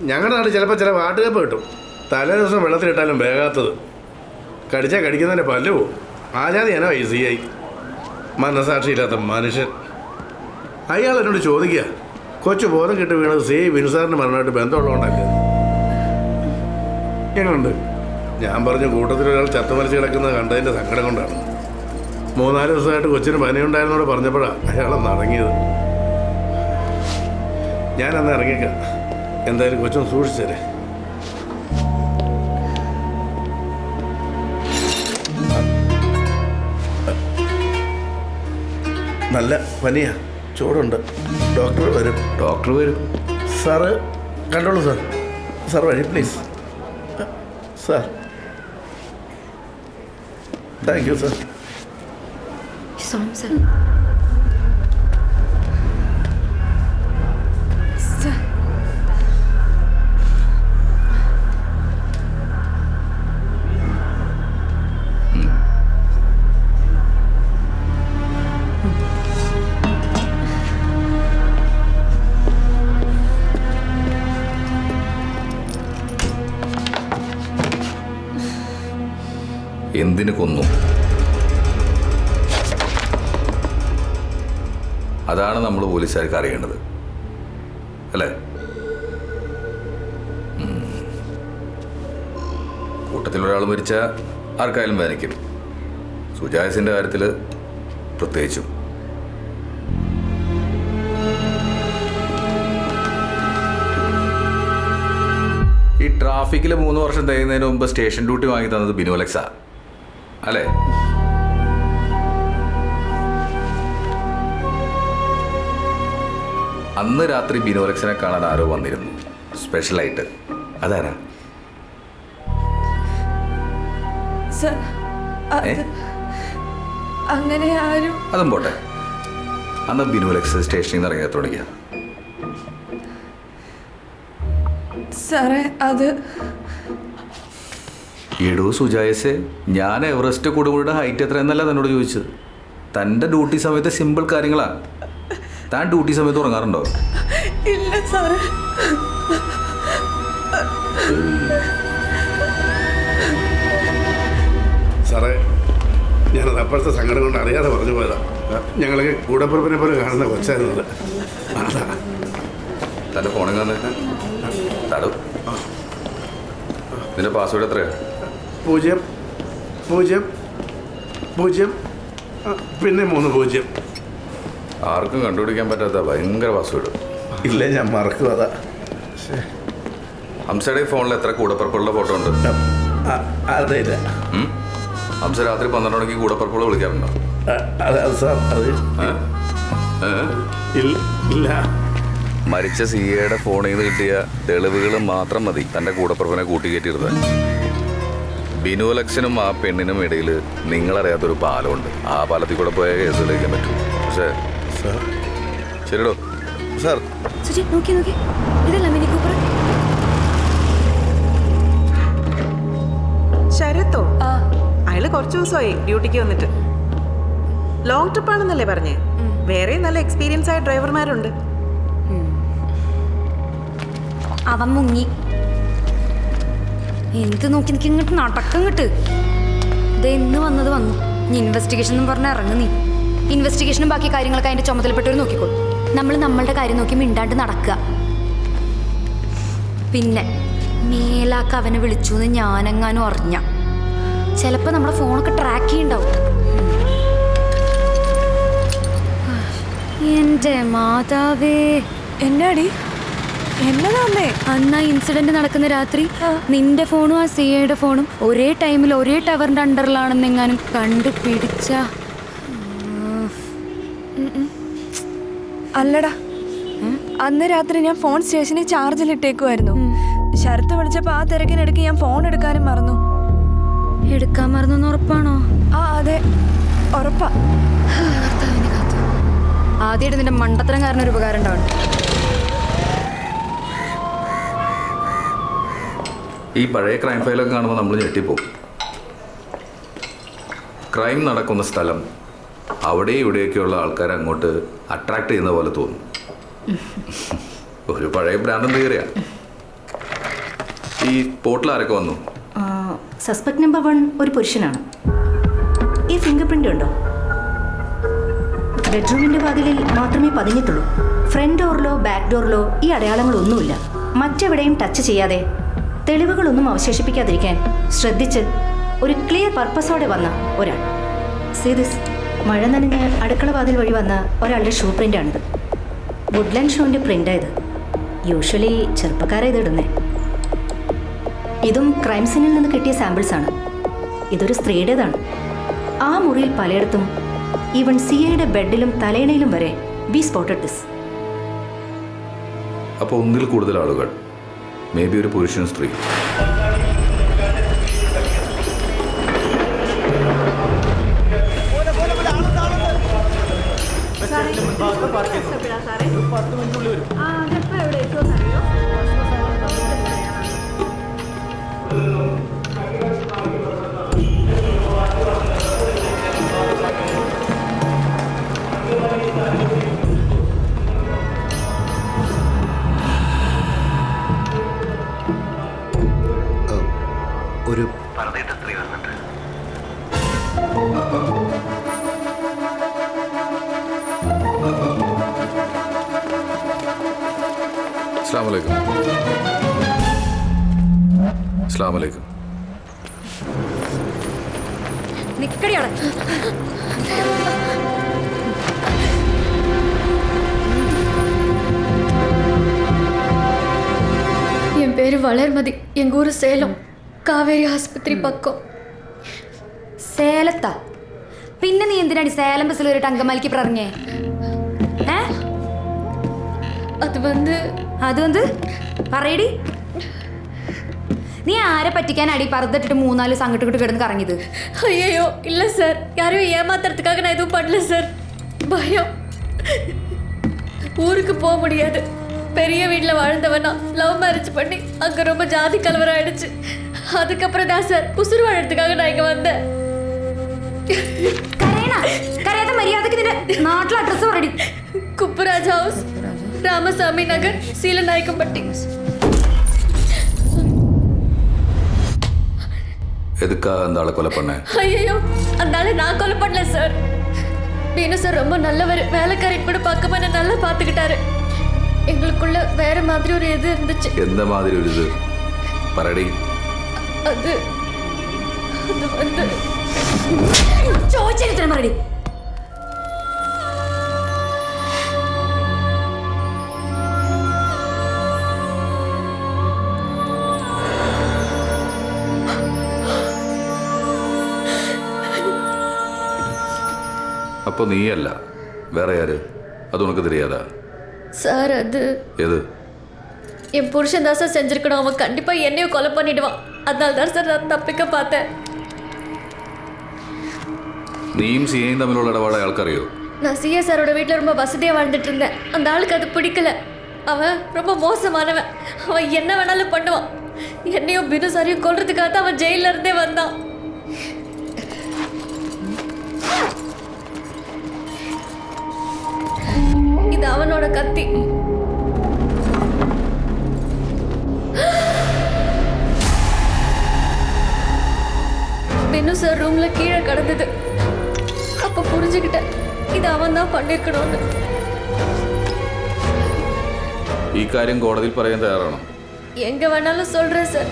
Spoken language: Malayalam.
ഞങ്ങളുടെ നാട് ചിലപ്പോൾ ചില വാട്ടുകപ്പ് കിട്ടും. തലേ ദിവസം വെള്ളത്തിലിട്ടാലും വേഗാത്തത്. കടിച്ചാൽ കടിക്കുന്നതിൻ്റെ പല്ലു പോവും. ആജാതി ഞാനോ CI. മനസാക്ഷിയില്ലാത്ത മനുഷ്യൻ. അയാൾ എന്നോട് ചോദിക്കുക, കൊച്ചു ബോധം കിട്ടി വീണത് വിനുസാറിന് മരണമായിട്ട് ബന്ധമുള്ളതുകൊണ്ടല്ലേ. എങ്ങനെയുണ്ട്? ഞാൻ പറഞ്ഞു കൂട്ടത്തിലൊരാൾ ചത്തുമരിച്ച് കിടക്കുന്നത് കണ്ടതിൻ്റെ സങ്കടം കൊണ്ടാണ്. 3-4 ദിവസമായിട്ട് കൊച്ചിന് പനിയുണ്ടായിരുന്നോട് പറഞ്ഞപ്പോഴാണ് അയാളൊന്ന് ഇറങ്ങിയത്. ഞാനന്ന് ഇറങ്ങിയേക്കാം. എന്തായാലും കൊച്ചൊന്ന് സൂക്ഷിച്ചേരെ. നല്ല പനിയാ, ചൂടുണ്ട്. ഡോക്ടർ വരും. സാറ് കണ്ടോളൂ സാർ. സാർ വഴി please. Sir thank you sir. എന്തിനു കൊന്നു? അതാണ് നമ്മൾ പോലീസുകാർക്ക് അറിയേണ്ടത്, അല്ലേ? കൂട്ടത്തിലൊരാൾ മരിച്ചാൽ ആർക്കായാലും വേദനിക്കും. സുജായസിൻ്റെ കാര്യത്തിൽ പ്രത്യേകിച്ചും. ഈ ട്രാഫിക്കിൽ 3 വർഷം തികയുന്നതിന് മുമ്പ് സ്റ്റേഷൻ ഡ്യൂട്ടി വാങ്ങി തന്നത് ബിനോലക്സാ, അല്ലേ? അന്ന് രാത്രി ബിനോലക്സിനെ കാണാൻ ആരോ വന്നിരുന്നു സ്പെഷ്യലായിട്ട്. അതാരാ? അങ്ങനെ ആരും. അതും പോട്ടെ, അന്ന് ബിനോലക്സ് സ്റ്റേഷനിൽ നിന്ന് ഇറങ്ങിയ തുടങ്ങിയ സാറേ അത് എടോ സുജായസേ, ഞാൻ എവറസ്റ്റ് കൊടുമുടിയുടെ ഹൈറ്റ് എത്രയെന്നല്ല തന്നോട് ചോദിച്ചത്. തൻ്റെ ഡ്യൂട്ടി സമയത്ത് സിമ്പിൾ കാര്യങ്ങളാണ്. താൻ ഡ്യൂട്ടി സമയത്ത് ഉറങ്ങാറുണ്ടോ? ഇല്ല സാറേ. സാറേ, ഞാനത് അപ്പോഴത്തെ സങ്കടം കൊണ്ട് അറിയാതെ പറഞ്ഞു പോയതാ. ഞങ്ങൾക്ക് കൂടപ്പുറപ്പിനെ പോലെ കാണുന്ന കൊച്ചായിരുന്നത്. അതാ തൻ്റെ ഫോണിൽ തടു. നിന്റെ പാസ്വേഡ് എത്രയാ? 000 പിന്നെ 30. ആർക്കും കണ്ടുപിടിക്കാൻ പറ്റാത്ത ഭയങ്കര പാസ്വേഡ്. ഇല്ല, ഞാൻ മറക്കും. അതാ. ഹംസയുടെ ഫോണിൽ എത്ര കൂടപ്പുറപ്പുള്ള ഫോട്ടോ ഉണ്ട്? അതില്ല. ഹംസ രാത്രി 12 മണിക്ക് കൂടപ്പുറപ്പുള്ള വിളിക്കാറുണ്ടോ? സാർ അത് ഇല്ല. മരിച്ച CAയുടെ ഫോണിൽ നിന്ന് കിട്ടിയ തെളിവുകൾ മാത്രം മതി തൻ്റെ കൂടപ്പുറപ്പിനെ കൂട്ടിക്കയറ്റിയിരുന്നത്. ബിനോലക്സിനും ആ പെണ്ണിനും ഇടയിൽ നിങ്ങളറിയാത്തൊരു പാലമുണ്ട്. ആ പാലത്തിൽ കൂടെ പോയ കേസ് തെളിയിക്കാൻ പറ്റും. പക്ഷേ ശരിടോ സാർ. ശരത്തോ? അയാള് കുറച്ച് ദിവസമായി ഡ്യൂട്ടിക്ക് വന്നിട്ട്. ലോങ് ട്രിപ്പ് ആണെന്നല്ലേ പറഞ്ഞേ? വേറെ നല്ല എക്സ്പീരിയൻസ് ആയ ഡ്രൈവർമാരുണ്ട്. അവൻ മുങ്ങി. എന്ത് നോക്കി എനിക്ക് ഇങ്ങോട്ട് നടക്കം കിട്ട്. ഇതെന്ന് വന്നത് വന്നു. നീ ഇൻവെസ്റ്റിഗേഷൻ എന്ന് പറഞ്ഞാൽ ഇറങ്ങു. നീ ഇൻവെസ്റ്റിഗേഷനും ബാക്കി കാര്യങ്ങളൊക്കെ അതിന്റെ ചുമതലപ്പെട്ടവർ നോക്കിക്കോളും. നമ്മൾ നമ്മളുടെ കാര്യം നോക്കി മിണ്ടാണ്ട് നടക്കുക. പിന്നെ മേലാക്ക് അവനെ വിളിച്ചു എന്ന് ഞാനെങ്ങാനും അറിഞ്ഞ ചിലപ്പോൾ നമ്മുടെ ഫോണൊക്കെ ട്രാക്ക് ചെയ്യുന്നുണ്ടാവും. എൻ്റെ മാതാവേ. എന്നാടി? എന്നതാന്നേ? അന്ന് ആ ഇൻസിഡന്റ് നടക്കുന്ന രാത്രി നിന്റെ ഫോണും ആ CAയുടെ ഫോണും ഒരേ ടൈമിൽ ഒരേ ടവറിന്റെ അണ്ടറിലാണെന്നെങ്ങാനും കണ്ടുപിടിച്ച. അല്ലടാ, അന്ന് രാത്രി ഞാൻ ഫോൺ സ്റ്റേഷനിൽ ചാർജിലിട്ടേക്കുമായിരുന്നു. ശരത്ത് വിളിച്ചപ്പോൾ ആ തിരക്കിനിടയ്ക്ക് ഞാൻ ഫോൺ എടുക്കാനും മറന്നു. എടുക്കാൻ മറന്നു ഉറപ്പാണോ? അതെ, ഉറപ്പാ. ആദ്യമായിട്ട് നിന്റെ മണ്ടത്തരം കാരണം ഒരു ഉപകാരം ഉണ്ടാവണം. ഈ പഴയ ക്രൈം ഫയലൊക്കെ കാണുമ്പോൾ നമ്മൾ ഞെട്ടിപ്പോവും. ക്രൈം നടക്കുന്ന സ്ഥലം അവിടെ ഇവിടെയൊക്കെയുള്ള ആൾക്കാരെ അങ്ങോട്ട് അട്രാക്ട് ചെയ്യുന്ന പോലെ തോന്നും. ഒരു പഴയ ബ്രാൻഡൻ തിയറിയാ. ഈ പോർട്ടിൽ ആരൊക്കെ വന്നു? സസ്പെക്ട് നമ്പർ 1 ഒരു പുരുഷനാണ്. ഈ ഫിംഗർ പ്രിൻ്റ് ഉണ്ടോ? ബെഡ്റൂമിൻ്റെ വാതിലിൽ മാത്രമേ പതിഞ്ഞിട്ടുള്ളൂ. ഫ്രണ്ട് ഡോറിലോ ബാക്ക് ഡോറിലോ ഈ അടയാളങ്ങളൊന്നുമില്ല. മറ്റെവിടെയും ടച്ച് ചെയ്യാതെ തെളിവുകളൊന്നും അവശേഷിപ്പിക്കാതിരിക്കാൻ ശ്രദ്ധിച്ച് ഒരു ക്ലിയർ പർപ്പസോടെ വന്ന ഒരാൾ. സീദിസ് മഴ നനഞ്ഞ് അടുക്കള വാതിൽ വഴി വന്ന ഒരാളുടെ ഷൂ പ്രിൻ്റാണിത്. വുഡ്ലാൻഡ് ഷൂവിൻ്റെ പ്രിൻ്റായത്. യൂഷ്വലി ചെറുപ്പക്കാരെ ഇത് ഇടുന്നേ. ഇതും ക്രൈം സീനിൽ നിന്ന് കിട്ടിയ സാമ്പിൾസാണ്. ഇതൊരു സ്ത്രീയുടേതാണ്. ആ മുറിയിൽ പലയിടത്തും ഈവൻ സിയയുടെ ബെഡിലും തലയിണയിലും വരെ വി സ്പോട്ടഡ് ദിസ്. അപ്പോൾ ഒന്നിൽ കൂടുതൽ ആളുകൾ, മേ ബി ഒരു പുരുഷൻ സ്ത്രീ. ഒരു അസ്സലാമലൈക്കും. അസ്സലാമലൈക്കും. നിക്കടിയാണ്. என் பேர் வளர்மதி. எங்க ஊர் சேலம், കാവേരി ആസ്പത്രി പക്കം. സേലത്താ? പിന്നെ നീ എന്തിനാണ് സേലം ബസ്സിൽ ഒരു അങ്കമാലിക്ക് പറഞ്ഞേ? അത് പറയടി. നീ ആരെ പറ്റിക്കാനാടി പറുതിട്ടിട്ട് 3-4 ദിവസം അങ്ങോട്ട് ഇങ്ങോട്ട് കിടന്ന് കറങ്ങിയത്? ஐயோ இல்லை சார், யாரையும் ஏமாத்துறதுக்காக நான் எதுவும் பண்ணல சார். பயம். ஊருக்கு போக முடியாது. பெரிய வீட்டில் வாழ்ந்தவனா லவ் மேரேஜ் பண்ணி அங்கே ரொம்ப ஜாதி கலவரம் ஆயிடுச்சு. அதுக்கப்புறம் தான் சார் உசுறு வாழறதுக்காக நான் இங்கே வந்தேன். കരയാത്ത മര്യാദക്ക് നിന്റെ നാട്ടിലെ അഡ്രസ് പറയടി. குப்புராஜ் ஹவுஸ், ராமசாமி நகர், சீலநாயக்கம்பட்டி. எதுக்கா அந்த ஆளை கொலை பண்ண? ஐயோ, அந்த ஆளை நான் கொலை பண்ணல சார். பீனு சார் ரொம்ப நல்லவர். வேலைக்காரன் கூட பார்க்காம என்ன நல்லா பார்த்துக்கிட்டாரு. எங்களுக்குள்ள வேற மாதிரி ஒரு இது இருந்துச்சு. எந்த மாதிரி ஒரு இது പറയടി. அது வந்து ചോദിച്ചിരുത്തരം പറയടി. அப்போ நீயல்ல வேற யாரு? அது உனக்கு தெரியாதா? சார் அது எது? என் புருஷன் தான் சார் செஞ்சிருக்கணும். அவன் கண்டிப்பா என்னையும் கொலை பண்ணிடுவான். அதனால தான் சார் நான் தப்பிக்க பார்த்தேன். നീയും സിയയും തമ്മിലുള്ള ഇടപാട് അയാൾക്കറിയോ? நான் சிஏ சாரோட வீட்டில் ரொம்ப வசதியாக வாழ்ந்துட்டு இருந்தேன். அந்த ஆளுக்கு அது பிடிக்கல. அவன் ரொம்ப மோசமானவன். அவன் என்ன வேணாலும் பண்ணுவான். என்னையும் பினு சாரையும் கொல்றதுக்காக தான் அவன் ஜெயில இருந்தே வந்தான். இது அவனோட கத்தி. பினு சார் ரூம்ல கீழே கிடந்தது. அப்ப புரிஞ்சுக்கிட்டேன் ഇത് അവൻ தான் பண்ணிருக்கணும்னு. ഈ കാര്യം കോടതിയിൽ പറയാൻ തയ്യാറാണോ? எங்க வேணாலும் சொல்றேன் சார்.